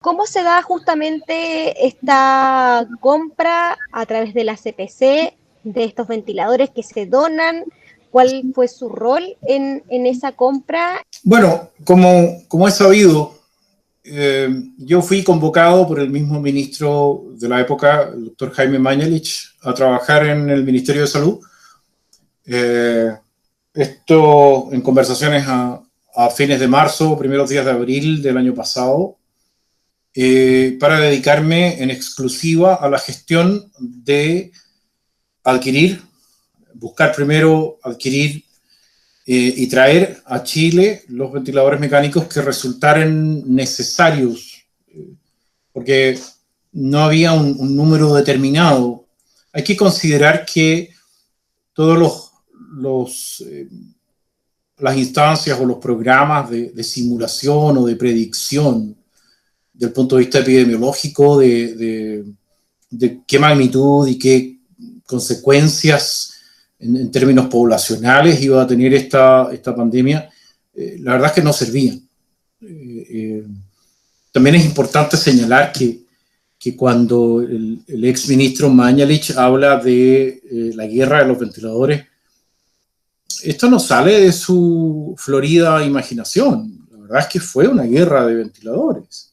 ¿Cómo se da justamente esta compra a través de la CPC de estos ventiladores que se donan? ¿Cuál fue su rol en esa compra? Bueno, como es sabido, yo fui convocado por el mismo ministro de la época, el doctor Jaime Mañalich, a trabajar en el Ministerio de Salud. Esto en conversaciones a fines de marzo, primeros días de abril del año pasado, para dedicarme en exclusiva a la gestión de adquirir, buscar primero adquirir y traer a Chile los ventiladores mecánicos que resultaran necesarios, porque no había un número determinado. Hay que considerar que todos las instancias o los programas de simulación o de predicción del punto de vista epidemiológico de qué magnitud y qué consecuencias en términos poblacionales iba a tener esta pandemia, la verdad es que no servían. También es importante señalar que cuando el ex ministro Mañalich habla de la guerra de los ventiladores, esto no sale de su florida imaginación. La verdad es que fue una guerra de ventiladores.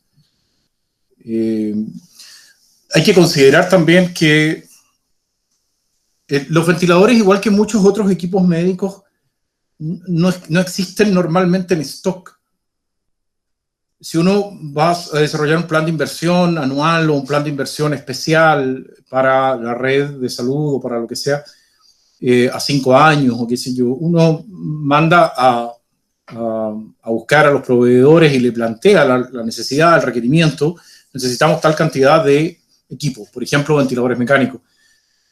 Hay que considerar también que los ventiladores, igual que muchos otros equipos médicos, no existen normalmente en stock. Si uno va a desarrollar un plan de inversión anual o un plan de inversión especial para la red de salud o para lo que sea, a 5 años o qué sé yo, uno manda a buscar a los proveedores y le plantea la necesidad, el requerimiento. Necesitamos tal cantidad de equipos, por ejemplo, ventiladores mecánicos.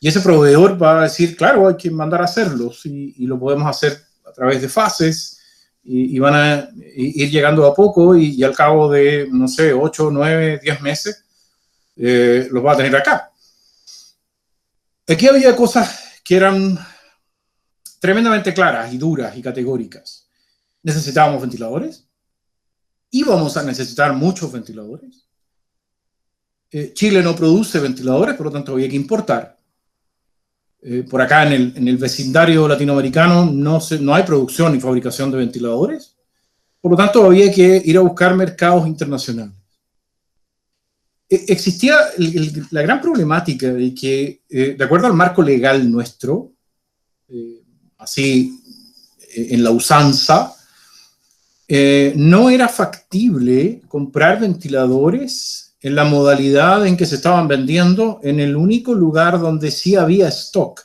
Y ese proveedor va a decir, claro, hay que mandar a hacerlos y lo podemos hacer a través de fases y van a ir llegando a poco y al cabo de, no sé, 8, 9, 10 meses, los va a tener acá. Aquí había cosas que eran tremendamente claras y duras y categóricas. Necesitábamos ventiladores. Íbamos a necesitar muchos ventiladores. Chile no produce ventiladores, por lo tanto había que importar. Por acá en el vecindario latinoamericano no hay producción ni fabricación de ventiladores. Por lo tanto, había que ir a buscar mercados internacionales. Existía la gran problemática de que, de acuerdo al marco legal nuestro, así en la usanza, no era factible comprar ventiladores en la modalidad en que se estaban vendiendo en el único lugar donde sí había stock,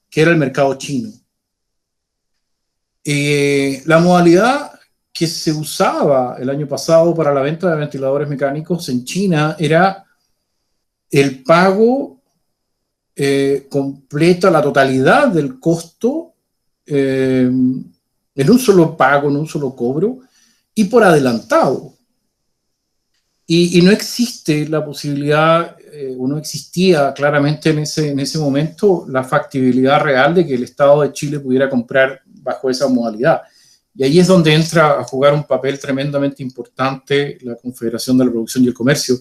que era el mercado chino. La modalidad que se usaba el año pasado para la venta de ventiladores mecánicos en China era el pago completo, la totalidad del costo, en un solo pago, en un solo cobro, y por adelantado. Y no existe la posibilidad, o no existía claramente en ese momento la factibilidad real de que el Estado de Chile pudiera comprar bajo esa modalidad. Y ahí es donde entra a jugar un papel tremendamente importante la Confederación de la Producción y el Comercio,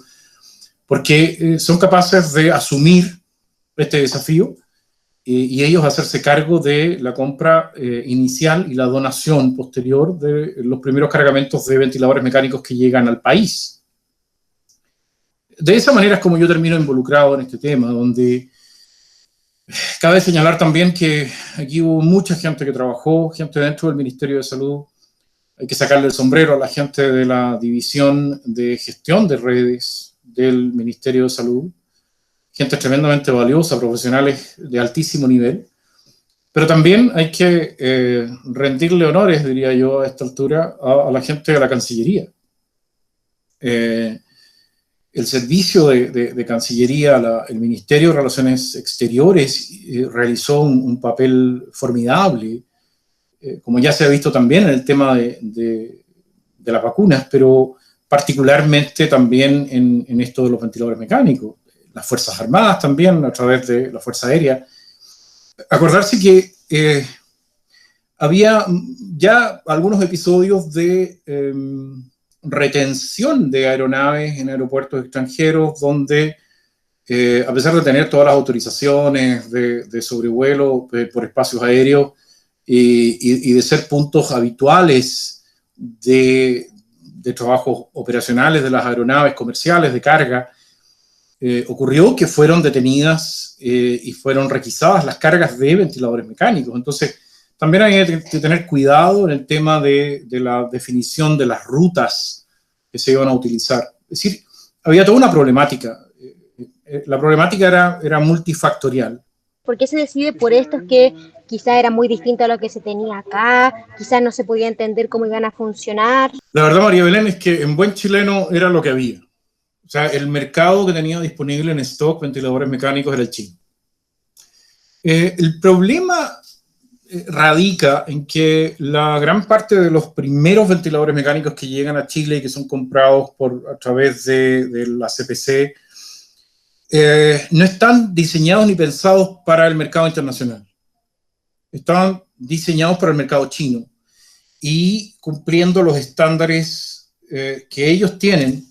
porque son capaces de asumir este desafío y ellos hacerse cargo de la compra inicial y la donación posterior de los primeros cargamentos de ventiladores mecánicos que llegan al país. De esa manera es como yo termino involucrado en este tema, donde cabe señalar también que aquí hubo mucha gente que trabajó, gente dentro del Ministerio de Salud. Hay que sacarle el sombrero a la gente de la División de Gestión de Redes del Ministerio de Salud, gente tremendamente valiosa, profesionales de altísimo nivel. Pero también hay que rendirle honores, diría yo, a esta altura, a la gente de la Cancillería. El servicio de Cancillería, el Ministerio de Relaciones Exteriores realizó un papel formidable, como ya se ha visto también en el tema de las vacunas, pero particularmente también en esto de los ventiladores mecánicos. Las Fuerzas Armadas también, a través de la Fuerza Aérea. Acordarse que había ya algunos episodios de retención de aeronaves en aeropuertos extranjeros, donde a pesar de tener todas las autorizaciones de sobrevuelo por espacios aéreos y de ser puntos habituales de trabajos operacionales de las aeronaves comerciales de carga, ocurrió que fueron detenidas y fueron requisadas las cargas de ventiladores mecánicos. Entonces, también hay que tener cuidado en el tema de la definición de las rutas que se iban a utilizar. Es decir, había toda una problemática. La problemática era multifactorial. ¿Por qué se decide por estos que quizá era muy distinto a lo que se tenía acá? Quizás no se podía entender cómo iban a funcionar. La verdad, María Belén, es que en buen chileno era lo que había. O sea, el mercado que tenía disponible en stock ventiladores mecánicos era el chino. El problema radica en que la gran parte de los primeros ventiladores mecánicos que llegan a Chile y que son comprados a través de la CPC no están diseñados ni pensados para el mercado internacional. Están diseñados para el mercado chino y cumpliendo los estándares que ellos tienen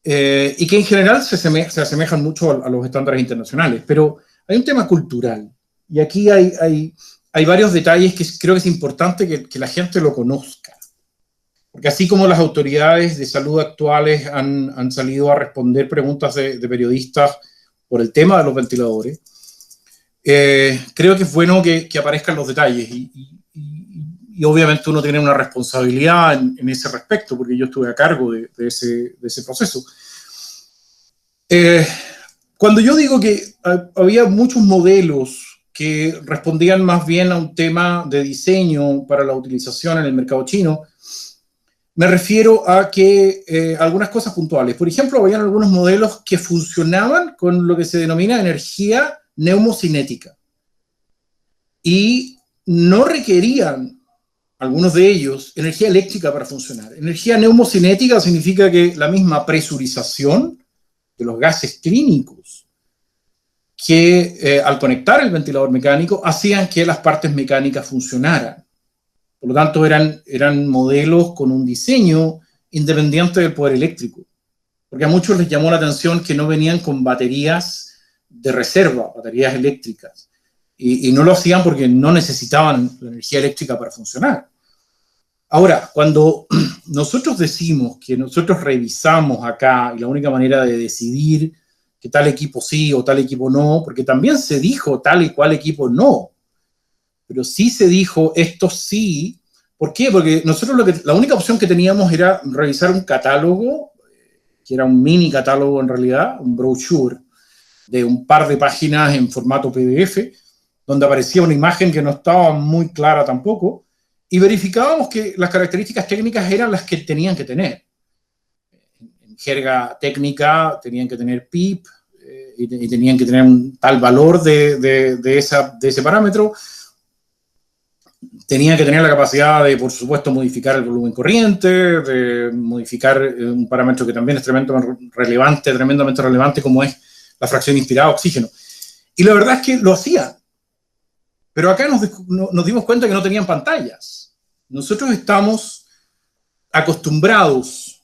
y que en general se asemejan mucho a los estándares internacionales. Pero hay un tema cultural y aquí hay varios detalles que creo que es importante que la gente lo conozca. Porque así como las autoridades de salud actuales han salido a responder preguntas de periodistas por el tema de los ventiladores, creo que es bueno que aparezcan los detalles y obviamente uno tiene una responsabilidad en ese respecto, porque yo estuve a cargo de ese proceso. Cuando yo digo que había muchos modelos que respondían más bien a un tema de diseño para la utilización en el mercado chino, me refiero a que algunas cosas puntuales. Por ejemplo, habían algunos modelos que funcionaban con lo que se denomina energía neumocinética y no requerían, algunos de ellos, energía eléctrica para funcionar. Energía neumocinética significa que la misma presurización de los gases clínicos que al conectar el ventilador mecánico hacían que las partes mecánicas funcionaran. Por lo tanto, eran modelos con un diseño independiente del poder eléctrico. Porque a muchos les llamó la atención que no venían con baterías de reserva, baterías eléctricas. Y no lo hacían porque no necesitaban la energía eléctrica para funcionar. Ahora, cuando nosotros decimos que nosotros revisamos acá y la única manera de decidir que tal equipo sí o tal equipo no, porque también se dijo tal y cual equipo no, pero sí se dijo esto sí. ¿Por qué? Porque nosotros la única opción que teníamos era revisar un catálogo, que era un mini catálogo en realidad, un brochure de un par de páginas en formato PDF, donde aparecía una imagen que no estaba muy clara tampoco, y verificábamos que las características técnicas eran las que tenían que tener. En jerga técnica tenían que tener PIP y tenían que tener un tal valor de ese parámetro. Tenía que tener la capacidad de, por supuesto, modificar el volumen corriente, de modificar un parámetro que también es tremendamente relevante, como es la fracción inspirada de oxígeno. Y la verdad es que lo hacían. Pero acá nos dimos cuenta que no tenían pantallas. Nosotros estamos acostumbrados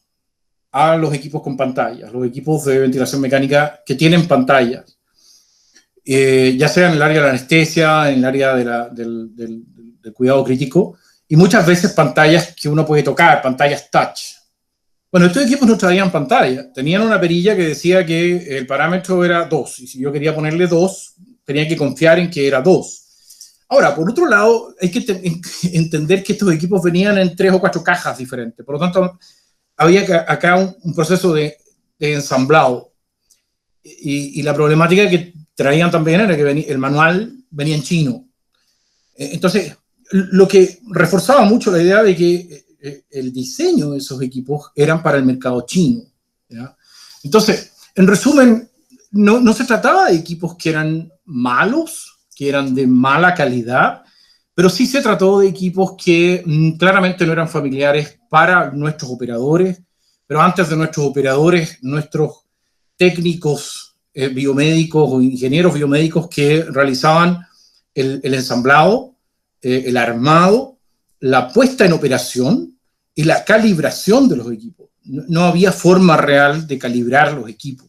a los equipos con pantallas, los equipos de ventilación mecánica que tienen pantallas. Ya sea en el área de la anestesia, en el área del cuidado crítico, y muchas veces pantallas que uno puede tocar, pantallas touch. Bueno, estos equipos no traían pantalla, tenían una perilla que decía que el parámetro era 2, y si yo quería ponerle 2, tenía que confiar en que era 2. Ahora, por otro lado, hay que entender que estos equipos venían en 3 o 4 cajas diferentes, por lo tanto, había acá un proceso de ensamblado, y la problemática que traían también era que el manual venía en chino. Entonces, lo que reforzaba mucho la idea de que el diseño de esos equipos eran para el mercado chino, ¿ya? Entonces, en resumen, no se trataba de equipos que eran malos, que eran de mala calidad, pero sí se trató de equipos que claramente no eran familiares para nuestros operadores, pero antes de nuestros operadores, nuestros técnicos biomédicos o ingenieros biomédicos que realizaban el ensamblado, el armado, la puesta en operación y la calibración de los equipos. No había forma real de calibrar los equipos.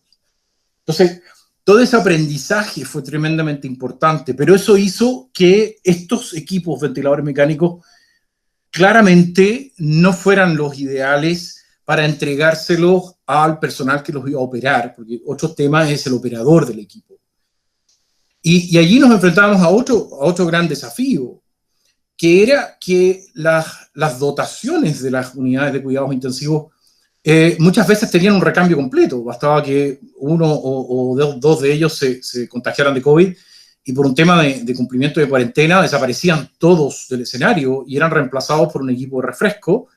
Entonces, todo ese aprendizaje fue tremendamente importante, pero eso hizo que estos equipos ventiladores mecánicos claramente no fueran los ideales para entregárselos al personal que los iba a operar, porque otro tema es el operador del equipo. Y allí nos enfrentábamos a otro gran desafío, que era que las dotaciones de las unidades de cuidados intensivos muchas veces tenían un recambio completo. Bastaba que uno o dos de ellos se contagiaran de COVID y por un tema de cumplimiento de cuarentena desaparecían todos del escenario y eran reemplazados por un equipo de refresco,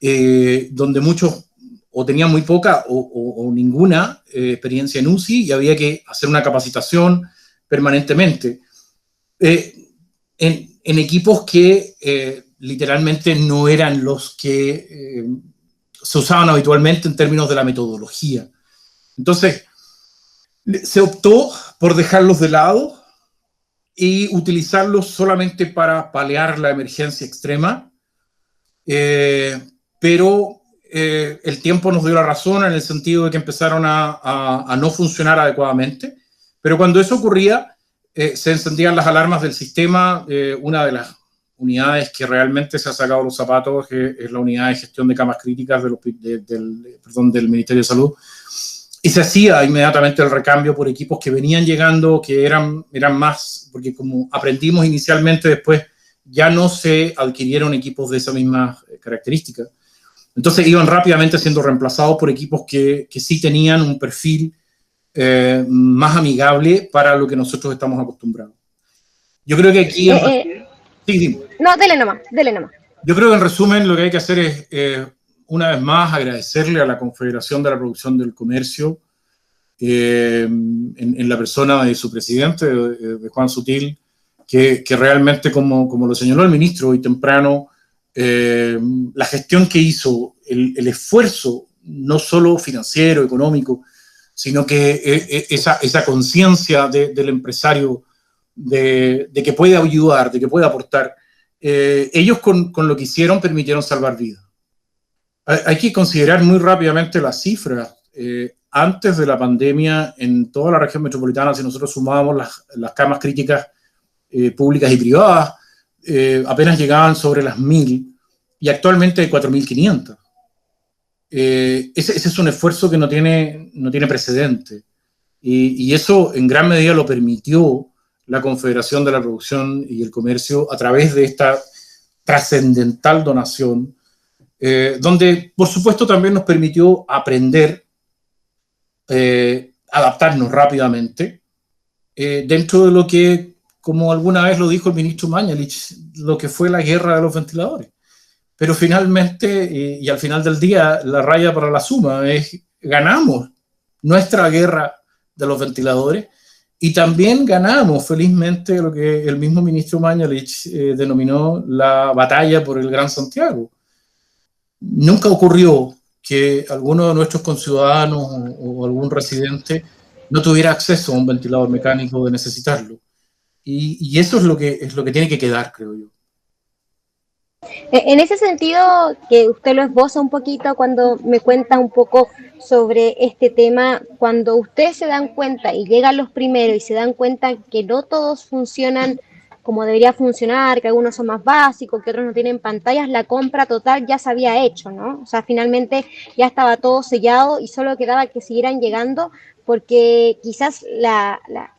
donde muchos o tenían muy poca o ninguna experiencia en UCI y había que hacer una capacitación permanentemente. En equipos que literalmente no eran los que se usaban habitualmente en términos de la metodología. Entonces, se optó por dejarlos de lado y utilizarlos solamente para paliar la emergencia extrema, pero el tiempo nos dio la razón en el sentido de que empezaron a no funcionar adecuadamente, pero cuando eso ocurría, se encendían las alarmas del sistema. Una de las unidades que realmente se ha sacado los zapatos es la unidad de gestión de camas críticas del Ministerio de Salud, y se hacía inmediatamente el recambio por equipos que venían llegando, que eran más, porque como aprendimos inicialmente, después ya no se adquirieron equipos de esa misma característica. Entonces iban rápidamente siendo reemplazados por equipos que sí tenían un perfil más amigable para lo que nosotros estamos acostumbrados. Yo creo que aquí... Sí. No, dele nomás. Yo creo que en resumen lo que hay que hacer es, una vez más, agradecerle a la Confederación de la Producción del Comercio, en la persona de su presidente, de Juan Sutil, que realmente, como lo señaló el ministro hoy temprano, la gestión que hizo, el esfuerzo, no solo financiero, económico, sino que esa conciencia del empresario de que puede ayudar, de que puede aportar, ellos con lo que hicieron permitieron salvar vidas. Hay que considerar muy rápidamente las cifras. Antes de la pandemia, en toda la región metropolitana, si nosotros sumábamos las camas críticas públicas y privadas, apenas llegaban sobre las 1.000 y actualmente hay 4.500. Ese es un esfuerzo que no tiene precedente y eso en gran medida lo permitió la Confederación de la Producción y el Comercio a través de esta trascendental donación, donde por supuesto también nos permitió aprender, adaptarnos rápidamente dentro de lo que, como alguna vez lo dijo el ministro Mañalich, lo que fue la guerra de los ventiladores. Pero finalmente, y al final del día, la raya para la suma es: ganamos nuestra guerra de los ventiladores y también ganamos felizmente lo que el mismo ministro Mañalich denominó la batalla por el Gran Santiago. Nunca ocurrió que alguno de nuestros conciudadanos o algún residente no tuviera acceso a un ventilador mecánico de necesitarlo. Y eso es lo que tiene que quedar, creo yo. En ese sentido, que usted lo esboza un poquito cuando me cuenta un poco sobre este tema, cuando ustedes se dan cuenta y llegan los primeros y se dan cuenta que no todos funcionan como debería funcionar, que algunos son más básicos, que otros no tienen pantallas, la compra total ya se había hecho, ¿no? O sea, finalmente ya estaba todo sellado y solo quedaba que siguieran llegando, porque quizás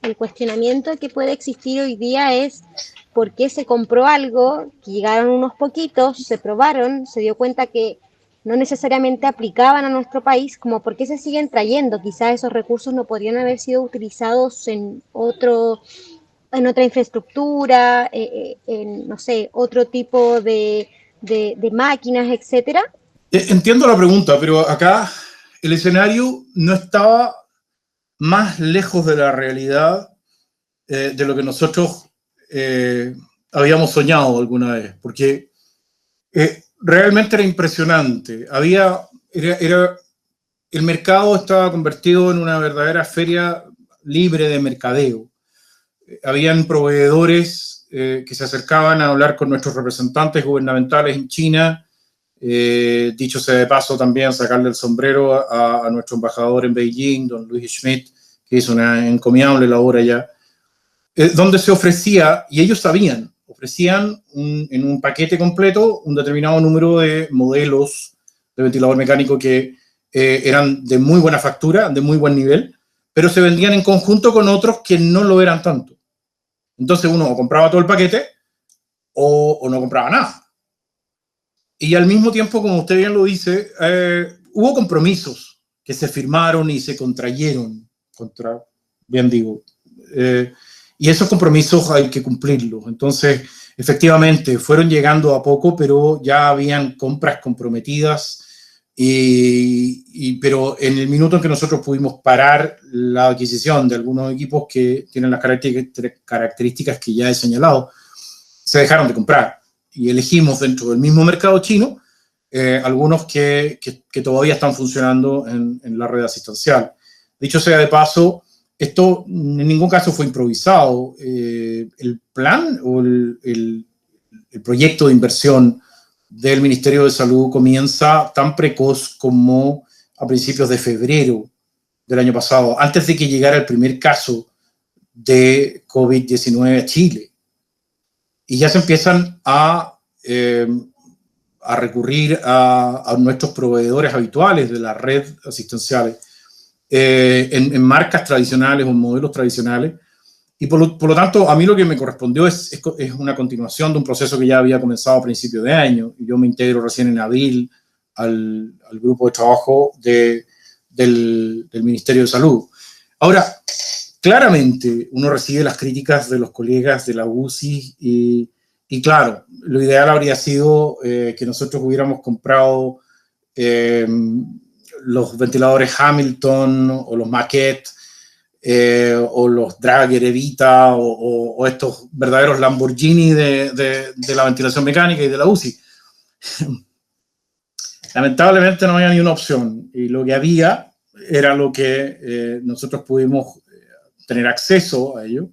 el cuestionamiento que puede existir hoy día es: ¿por qué se compró algo, que llegaron unos poquitos, se probaron, se dio cuenta que no necesariamente aplicaban a nuestro país, como por qué se siguen trayendo? Quizás esos recursos no podrían haber sido utilizados en otra infraestructura, en, no sé, otro tipo de máquinas, etcétera. Entiendo la pregunta, pero acá el escenario no estaba más lejos de la realidad de lo que nosotros habíamos soñado alguna vez, porque realmente era impresionante. El mercado estaba convertido en una verdadera feria libre de mercadeo. Habían proveedores que se acercaban a hablar con nuestros representantes gubernamentales en China Dicho sea de paso, también sacarle el sombrero a nuestro embajador en Beijing, don Luis Schmidt, que hizo una encomiable labor allá, donde se ofrecía, y ellos sabían, ofrecían en un paquete completo un determinado número de modelos de ventilador mecánico que eran de muy buena factura, de muy buen nivel, pero se vendían en conjunto con otros que no lo eran tanto. Entonces uno o compraba todo el paquete o no compraba nada. Y al mismo tiempo, como usted bien lo dice, hubo compromisos que se firmaron y se contrayeron, bien digo, y esos compromisos hay que cumplirlos. Entonces, efectivamente, fueron llegando a poco, pero ya habían compras comprometidas, pero en el minuto en que nosotros pudimos parar la adquisición de algunos equipos que tienen las características que ya he señalado, se dejaron de comprar. Y elegimos dentro del mismo mercado chino algunos que todavía están funcionando en la red asistencial. Dicho sea de paso, esto en ningún caso fue improvisado. El plan o el proyecto de inversión del Ministerio de Salud comienza tan precoz como a principios de febrero del año pasado, antes de que llegara el primer caso de COVID-19 a Chile. Y ya se empiezan a recurrir a nuestros proveedores habituales de la red asistenciales en marcas tradicionales o en modelos tradicionales. Y por lo tanto, a mí lo que me correspondió es una continuación de un proceso que ya había comenzado a principios de año. Y yo me integro recién en abril al grupo de trabajo del Ministerio de Salud. Ahora, claramente uno recibe las críticas de los colegas de la UCI y claro, lo ideal habría sido que nosotros hubiéramos comprado los ventiladores Hamilton o los Maquette o los Drager Evita o estos verdaderos Lamborghini de la ventilación mecánica y de la UCI. Lamentablemente no había ni una opción y lo que había era lo que nosotros pudimos tener acceso a ello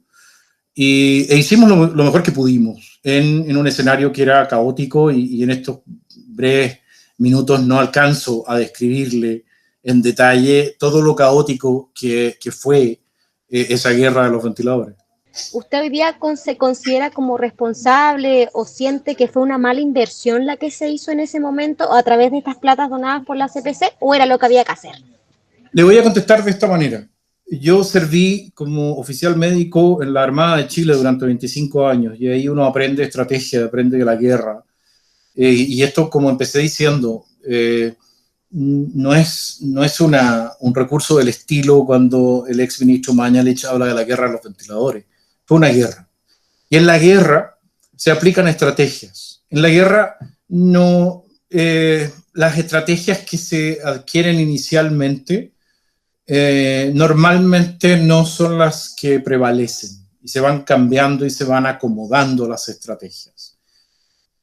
e hicimos lo mejor que pudimos en un escenario que era caótico y en estos breves minutos no alcanzo a describirle en detalle todo lo caótico que fue esa guerra de los ventiladores. ¿Usted hoy día se considera como responsable o siente que fue una mala inversión la que se hizo en ese momento a través de estas platas donadas por la CPC o era lo que había que hacer? Le voy a contestar de esta manera. Yo serví como oficial médico en la Armada de Chile durante 25 años y ahí uno aprende estrategia, aprende de la guerra. Y esto, como empecé diciendo, no es un recurso del estilo cuando el ex ministro Mañalich habla de la guerra de los ventiladores. Fue una guerra. Y en la guerra se aplican estrategias. En la guerra no, las estrategias que se adquieren inicialmente normalmente no son las que prevalecen y se van cambiando y se van acomodando las estrategias.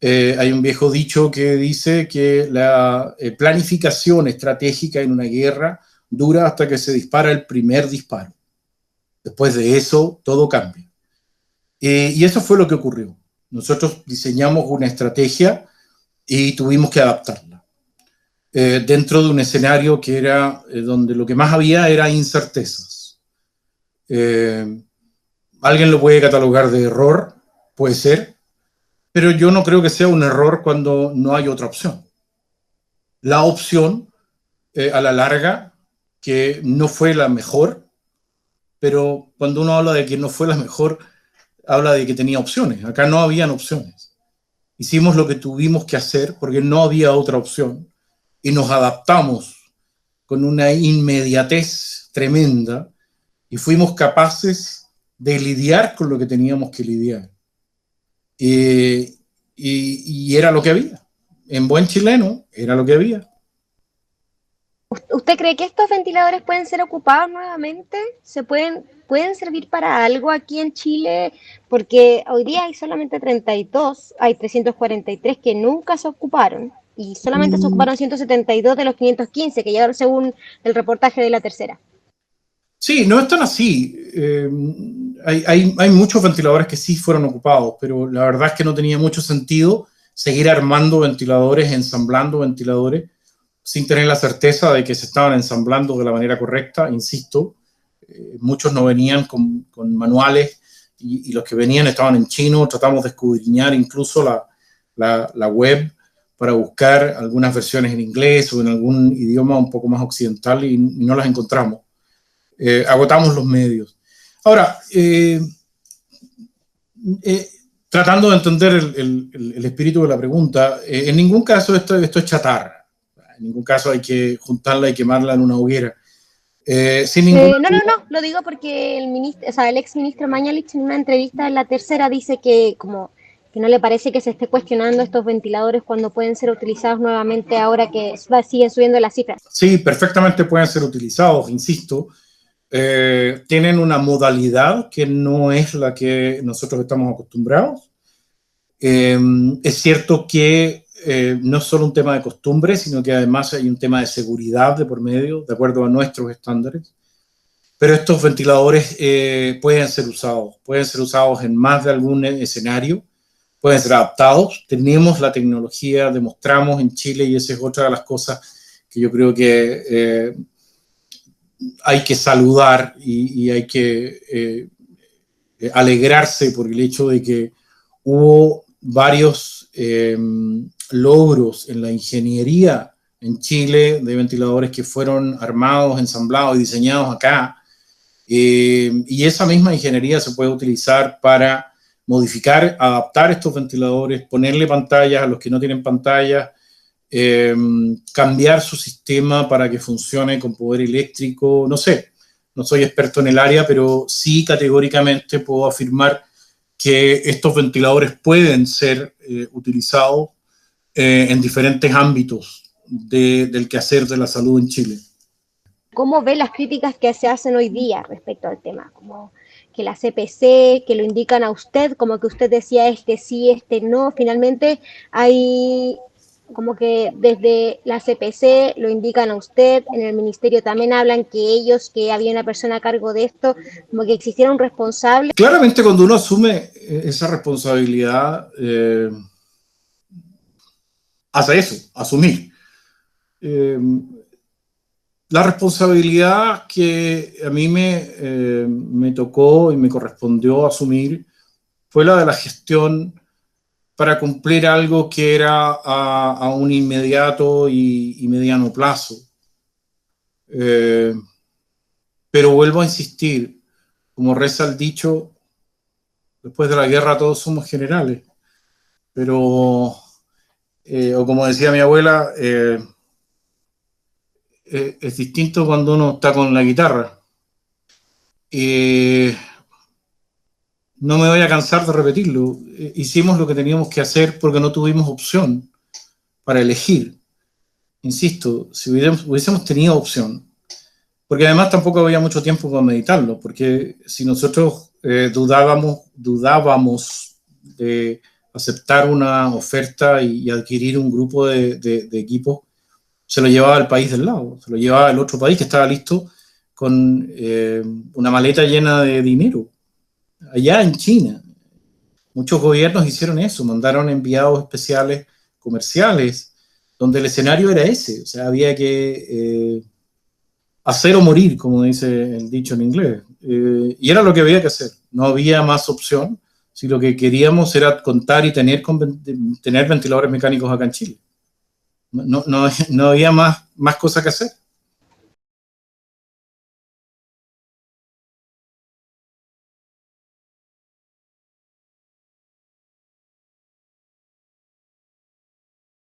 Hay un viejo dicho que dice que la planificación estratégica en una guerra dura hasta que se dispara el primer disparo. Después de eso, todo cambia. Y eso fue lo que ocurrió. Nosotros diseñamos una estrategia y tuvimos que adaptarla. Dentro de un escenario que era donde lo que más había era incertezas. Alguien lo puede catalogar de error, puede ser, pero yo no creo que sea un error cuando no hay otra opción. La opción, a la larga, que no fue la mejor, pero cuando uno habla de que no fue la mejor, habla de que tenía opciones. Acá no habían opciones. Hicimos lo que tuvimos que hacer porque no había otra opción y nos adaptamos con una inmediatez tremenda y fuimos capaces de lidiar con lo que teníamos que lidiar. Y era lo que había. En buen chileno, era lo que había. ¿Usted cree que estos ventiladores pueden ser ocupados nuevamente? ¿Pueden servir para algo aquí en Chile? Porque hoy día hay solamente 32, hay 343 que nunca se ocuparon y solamente se ocuparon 172 de los 515 que llegaron según el reportaje de La Tercera. Sí, no es tan así. Hay muchos ventiladores que sí fueron ocupados, pero la verdad es que no tenía mucho sentido seguir armando ventiladores, ensamblando ventiladores, sin tener la certeza de que se estaban ensamblando de la manera correcta. Insisto, muchos no venían con manuales y los que venían estaban en chino. Tratamos de escudriñar incluso la web para buscar algunas versiones en inglés o en algún idioma un poco más occidental y no las encontramos. Agotamos los medios. Ahora, tratando de entender el espíritu de la pregunta, en ningún caso esto es chatarra. En ningún caso hay que juntarla y quemarla en una hoguera. No, lo digo porque el ex ministro Mañalich en una entrevista en La Tercera dice que no le parece que se esté cuestionando estos ventiladores cuando pueden ser utilizados nuevamente ahora que siguen subiendo las cifras. Sí, perfectamente pueden ser utilizados, insisto. Tienen una modalidad que no es la que nosotros estamos acostumbrados. Es cierto que no es solo un tema de costumbre, sino que además hay un tema de seguridad de por medio, de acuerdo a nuestros estándares. Pero estos ventiladores pueden ser usados en más de algún escenario, pueden ser adaptados. Tenemos la tecnología, demostramos en Chile, y esa es otra de las cosas que yo creo que hay que saludar y hay que alegrarse por el hecho de que hubo varios logros en la ingeniería en Chile de ventiladores que fueron armados, ensamblados y diseñados acá. Y esa misma ingeniería se puede utilizar para modificar, adaptar estos ventiladores, ponerle pantallas a los que no tienen pantallas, cambiar su sistema para que funcione con poder eléctrico. No sé, no soy experto en el área, pero sí categóricamente puedo afirmar que estos ventiladores pueden ser utilizados en diferentes ámbitos del quehacer de la salud en Chile. ¿Cómo ve las críticas que se hacen hoy día respecto al tema? Como que la CPC, que lo indican a usted, como que usted decía este sí, este no. Finalmente hay como que desde la CPC lo indican a usted, en el ministerio también hablan que había una persona a cargo de esto, como que existiera un responsable. Claramente cuando uno asume esa responsabilidad, hace eso, asumir. La responsabilidad que a mí me tocó y me correspondió asumir fue la de la gestión para cumplir algo que era a un inmediato y mediano plazo. Pero vuelvo a insistir, como reza el dicho, después de la guerra todos somos generales. Pero, o como decía mi abuela, es distinto cuando uno está con la guitarra. No me voy a cansar de repetirlo. Hicimos lo que teníamos que hacer porque no tuvimos opción para elegir. Insisto, si hubiésemos tenido opción, porque además tampoco había mucho tiempo para meditarlo, porque si nosotros dudábamos de aceptar una oferta y adquirir un grupo de equipos, se lo llevaba al país del lado, se lo llevaba al otro país que estaba listo con una maleta llena de dinero. Allá en China, muchos gobiernos hicieron eso, mandaron enviados especiales comerciales, donde el escenario era ese, o sea, había que hacer o morir, como dice el dicho en inglés, y era lo que había que hacer, no había más opción, si lo que queríamos era contar y tener ventiladores mecánicos acá en Chile. No había más cosas que hacer.